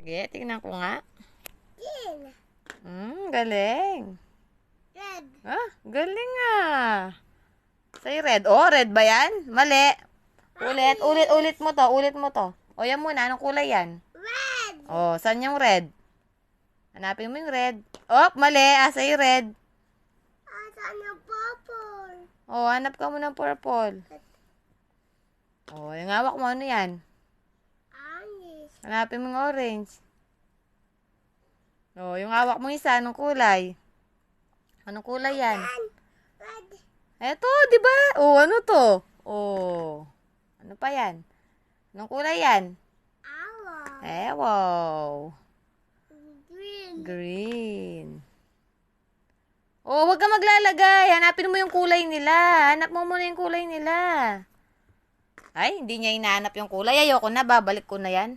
Sige, tingnan ko nga. Green. Galing. Red. Galing ah. Say red. Oh, red ba yan? Mali. Ulit mo to. Ulit mo to. O, yan muna. Anong kulay yan? Red. Oh, saan yung red? Hanapin mo yung red. Oh, mali. Say red. Saan yung purple? Oh, hanap ka mo ng purple. Oh, yung hawak mo, ano yan? Orange. Hanapin mo yung orange. Oh, yung hawak mo isa, anong kulay? Anong kulay yan? Red. Eto, di ba? Oh, ano to? Oh. Ano pa yan? Anong kulay yan? Owl. Wow. Green. Green. Oh, wag ka maglalagay. Hanapin mo yung kulay nila. Hanap mo muna yung kulay nila. Ay, hindi niya hinahanap yung kulay. Ayoko na, babalik ko na yan.